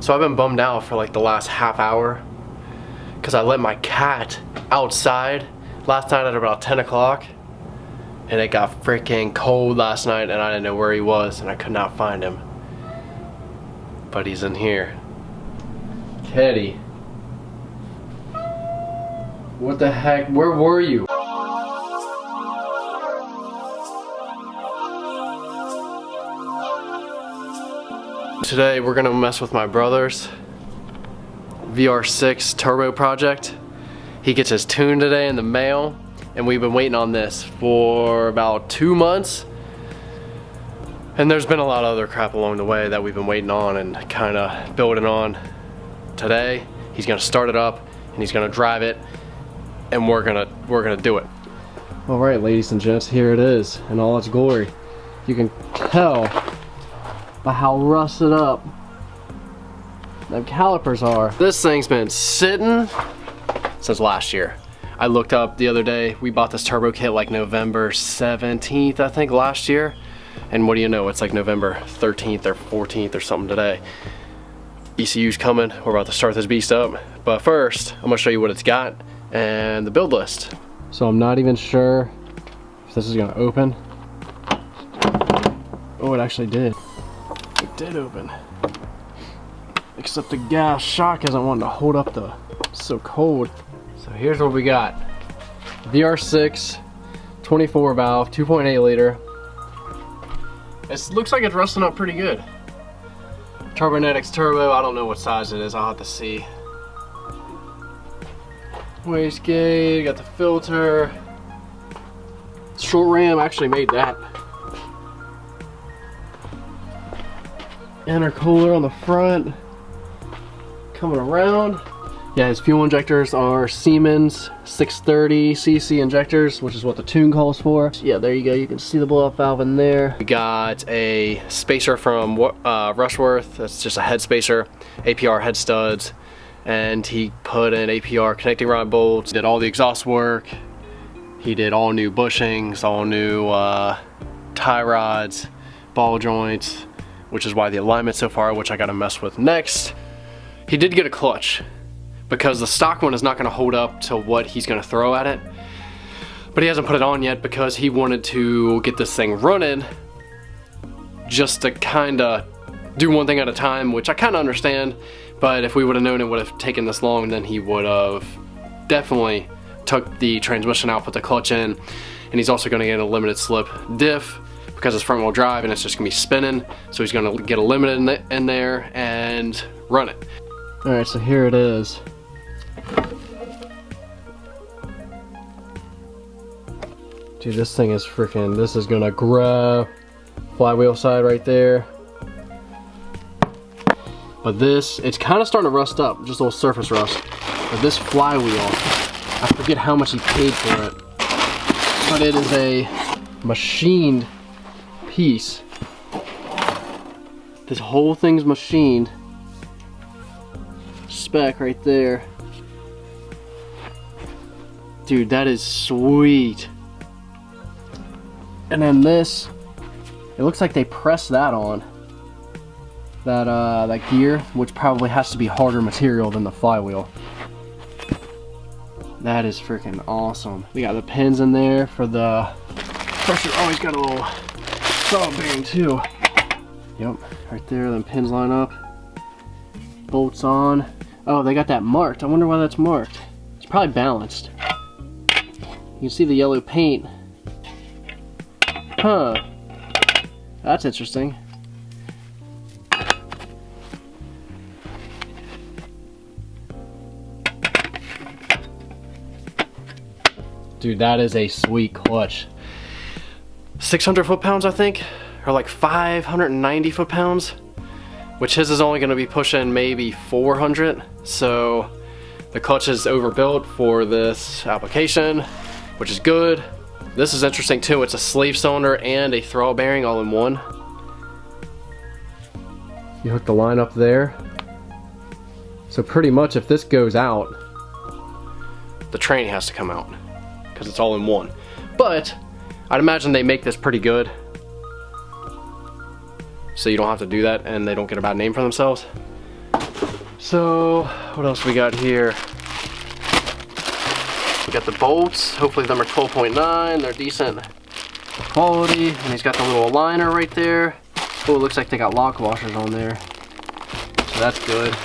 So I've been bummed out for like the last half hour because I let my cat outside last night at about 10 o'clock and it got freaking cold last night and I didn't know where he was and I could not find him. But he's in here. Teddy. What the heck? Where were you? Today we're gonna mess with my brother's VR6 turbo project. He gets his tune today in the mail and we've been waiting on this for about 2 months. And there's been a lot of other crap along the way that we've been waiting on and kind of building on. Today he's gonna start it up and he's gonna drive it and we're gonna do it. All right, ladies and gents, here it is in all its glory. You can tell by how rusted up the calipers are. This thing's been sitting since last year. I looked up the other day, we bought this turbo kit like November 17th, I think, last year. And what do you know, it's like November 13th or 14th or something today. ECU's coming, we're about to start this beast up. But first, I'm gonna show you what it's got and the build list. So I'm not even sure if this is gonna open. Oh, it actually did. It did open. Except the gas shock isn't wanting to hold up the, it's so cold. So here's what we got. VR6, 24 valve, 2.8 liter. It looks like it's rusting up pretty good. Turbonetics turbo, I don't know what size it is, I'll have to see. Wastegate, got the filter. Short ram actually made that. Intercooler on the front. Coming around. Yeah, his fuel injectors are Siemens 630cc injectors, which is what the tune calls for. Yeah, there you go. You can see the blow-off valve in there. We got a spacer from Rushworth. That's just a head spacer. APR head studs. And he put in APR connecting rod bolts. Did all the exhaust work. He did all new bushings, all new tie rods, ball joints, which is why the alignment so far, which I gotta mess with next. He did get a clutch because the stock one is not gonna hold up to what he's gonna throw at it. But he hasn't put it on yet because he wanted to get this thing running just to kinda do one thing at a time, which I kinda understand. But if we would have known it would have taken this long, then he would have definitely took the transmission out, put the clutch in, and he's also gonna get a limited slip diff because it's front wheel drive and it's just gonna be spinning. So he's gonna get a limited in there and run it. All right, so here it is. Dude, this thing is freaking, this is gonna grab flywheel side right there. But this, it's kind of starting to rust up, just a little surface rust. But this flywheel, I forget how much he paid for it, but it is a machined piece. This whole thing's machined. Spec right there. Dude, that is sweet. And then this, it looks like they pressed that on. That gear, which probably has to be harder material than the flywheel. That is freaking awesome. We got the pins in there for the pressure. Oh, he's got a little throttle bearing too. Yep, right there, the pins line up. Bolts on. Oh, they got that marked. I wonder why that's marked. It's probably balanced. You can see the yellow paint. Huh. That's interesting. Dude, that is a sweet clutch. 600 foot-pounds, I think, or like 590 foot-pounds, which his is only going to be pushing maybe 400. So the clutch is overbuilt for this application, which is good. This is interesting too. It's a sleeve cylinder and a throttle bearing all in one. You hook the line up there. So pretty much if this goes out, the train has to come out because it's all in one. But I'd imagine they make this pretty good, so you don't have to do that and they don't get a bad name for themselves. So what else we got here? We got the bolts. Hopefully them are 12.9. They're decent quality. And he's got the little aligner right there. Oh, it looks like they got lock washers on there. So that's good.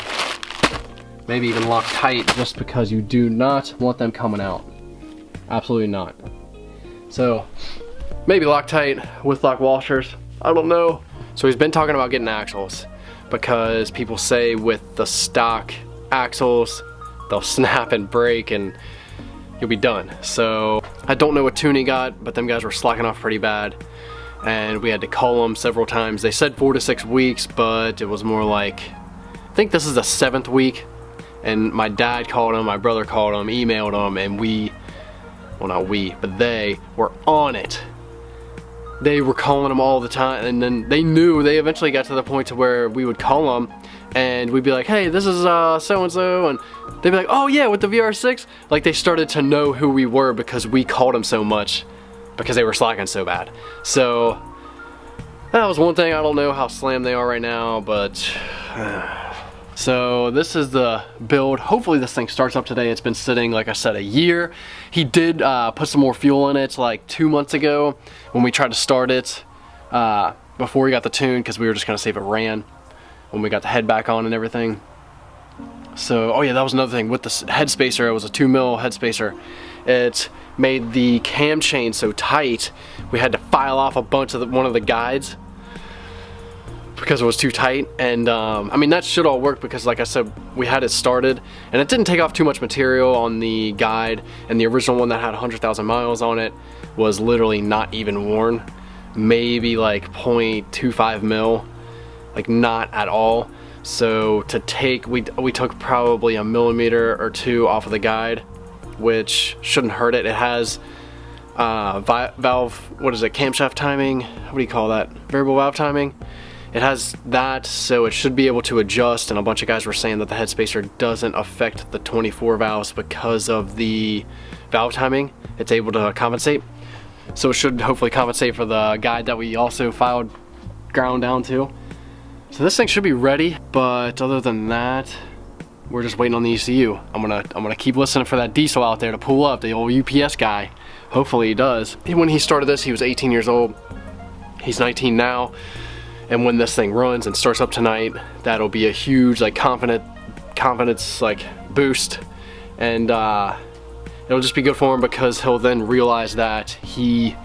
Maybe even lock tight, just because you do not want them coming out. Absolutely not. So maybe lock tight with lock washers. I don't know. So he's been talking about getting axles, because people say with the stock axles, they'll snap and break and you'll be done. So I don't know what tune he got, but them guys were slacking off pretty bad. And we had to call them several times. They said 4 to 6 weeks, but it was more like, I think this is the 7th week. And my dad called him, my brother called him, emailed him, and well not we, but they were on it. They were calling them all the time, and then they eventually got to the point to where we would call them and we'd be like, hey, this is so-and-so, and they'd be like, oh yeah, with the VR6. Like, they started to know who we were because we called them so much, because they were slacking so bad. So that was one thing. I don't know how slammed they are right now, but so this is the build. Hopefully this thing starts up today. It's been sitting, like I said, a year. He did put some more fuel in it like 2 months ago when we tried to start it before we got the tune, because we were just gonna see if it ran when we got the head back on and everything. So, oh yeah, that was another thing with the headspacer. It was a 2mm headspacer. It made the cam chain so tight we had to file off a bunch of one of the guides because it was too tight. And I mean, that should all work, because like I said, we had it started and it didn't take off too much material on the guide, and the original one that had 100,000 miles on it was literally not even worn, maybe like 0.25 mil, like not at all. So to take, we took probably 1 millimeter or 2 off of the guide, which shouldn't hurt it. It has valve, what is it, camshaft timing, what do you call that, variable valve timing. It has that, so it should be able to adjust, and a bunch of guys were saying that the headspacer doesn't affect the 24 valves because of the valve timing. It's able to compensate. So it should hopefully compensate for the guide that we also filed ground down to. So this thing should be ready, but other than that, we're just waiting on the ECU. I'm gonna keep listening for that diesel out there to pull up, the old UPS guy. Hopefully he does. When he started this, he was 18 years old. He's 19 now. And when this thing runs and starts up tonight, that'll be a huge like confidence like boost, and it'll just be good for him, because he'll then realize that he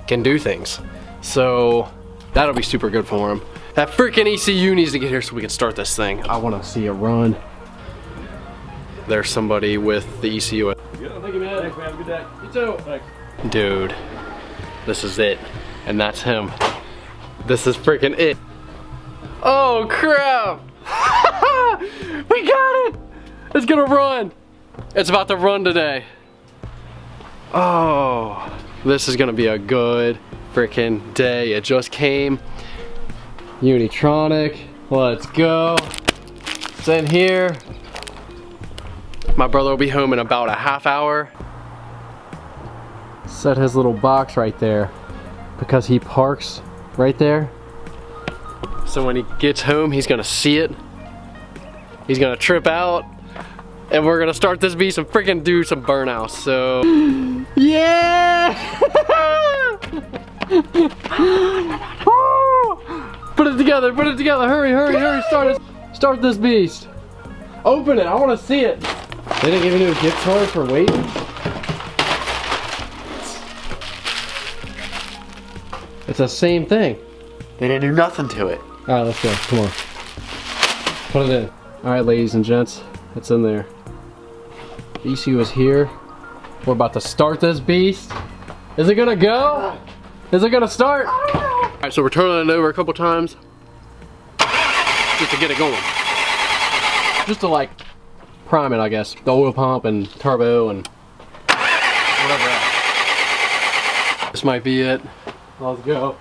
can do things. So that'll be super good for him. That freaking ECU needs to get here so we can start this thing. I want to see it run. There's somebody with the ECU. Yeah, thank you, man. Thanks, man. Have a good day. You too. Thanks. Dude, this is it, and that's him. This is freaking it. Oh crap! We got it! It's gonna run. It's about to run today. Oh, this is gonna be a good freaking day. It just came. Unitronic, let's go. It's in here. My brother will be home in about a half hour. Set his little box right there, because he parks right there. So when he gets home, he's gonna see it. He's gonna trip out, and we're gonna start this beast and freaking do some burnouts. So yeah! Put it together, hurry, hurry, hurry, start this beast. Open it, I wanna see it. They didn't give you a gift card for waiting? It's the same thing. They didn't do nothing to it. Alright, let's go, come on. Put it in. Alright, ladies and gents, it's in there. The ECU is here. We're about to start this beast. Is it gonna go? Is it gonna start? Alright, so we're turning it over a couple times just to get it going. Just to like prime it, I guess. The oil pump and turbo and whatever else. This might be it. Let's go.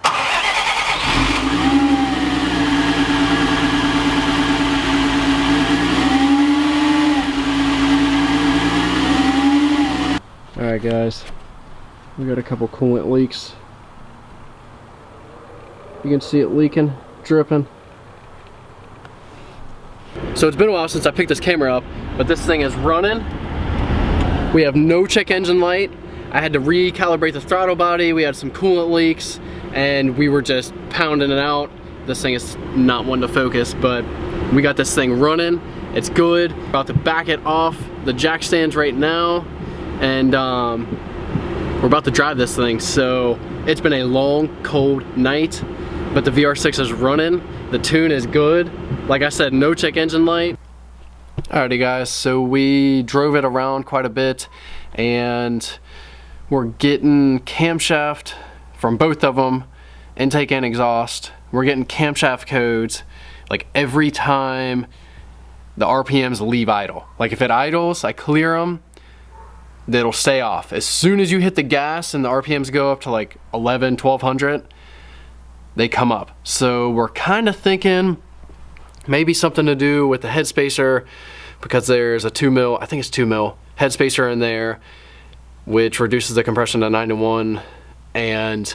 Alright guys, we got a couple coolant leaks. You can see it leaking, dripping. So it's been a while since I picked this camera up, but this thing is running. We have no check engine light. I had to recalibrate the throttle body. We had some coolant leaks and we were just pounding it out. This thing is not one to focus, but we got this thing running. It's good. About to back it off the jack stands right now, and we're about to drive this thing. So it's been a long, cold night, but the VR6 is running. The tune is good. Like I said, no check engine light. Alrighty guys, so we drove it around quite a bit, and we're getting camshaft from both of them, intake and exhaust. We're getting camshaft codes like every time the RPMs leave idle. Like if it idles, I clear them, it'll stay off. As soon as you hit the gas and the RPMs go up to like 11, 1200, they come up. So we're kind of thinking maybe something to do with the headspacer, because there's a 2 mil, I think it's 2 mil headspacer in there, which reduces the compression to 9 to 1. And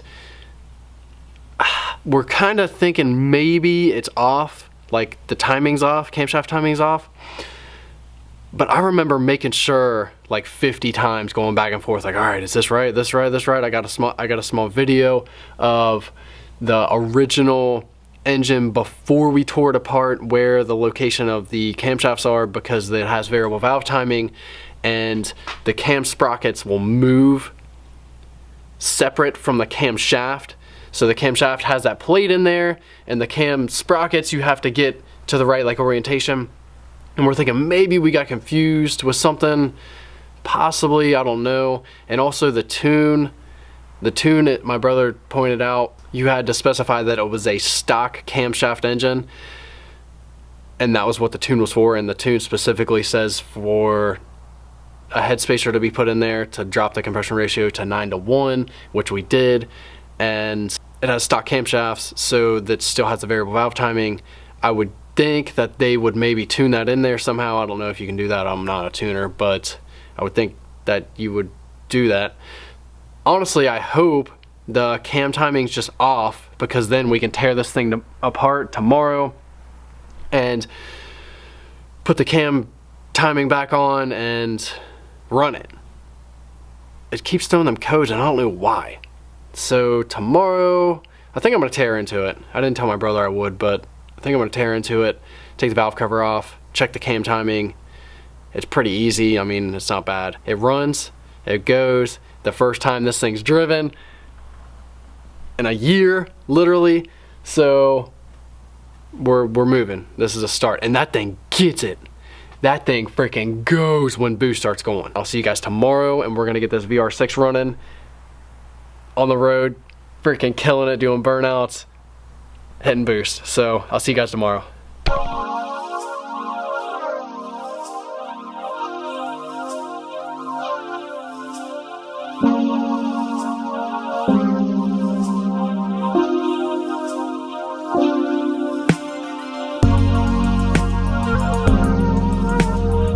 we're kind of thinking maybe it's off, like the timing's off, camshaft timing's off. But I remember making sure like 50 times, going back and forth, like, all right, is this right, this right, this right? I got a small video of the original engine before we tore it apart, where the location of the camshafts are, because it has variable valve timing, and the cam sprockets will move separate from the camshaft. So the camshaft has that plate in there, and the cam sprockets you have to get to the right like orientation. And we're thinking maybe we got confused with something, possibly, I don't know. And also the tune that my brother pointed out, you had to specify that it was a stock camshaft engine, and that was what the tune was for. And the tune specifically says for a headspacer to be put in there to drop the compression ratio to 9 to 1, which we did. And it has stock camshafts, so that still has the variable valve timing. I would think that they would maybe tune that in there somehow. I don't know if you can do that. I'm not a tuner, but I would think that you would do that. Honestly, I hope the cam timing's just off, because then we can tear this thing apart tomorrow and put the cam timing back on and run it. It keeps throwing them codes and I don't know why. So tomorrow, I think I'm gonna tear into it. I didn't tell my brother I would, but I think I'm gonna tear into it, take the valve cover off, check the cam timing. It's pretty easy. I mean, it's not bad. It runs, it goes. The first time this thing's driven in a year, literally. So we're moving. This is a start, and that thing gets it. That thing freaking goes when boost starts going. I'll see you guys tomorrow, and we're gonna get this VR6 running on the road, freaking killing it, doing burnouts, hitting boost. So I'll see you guys tomorrow.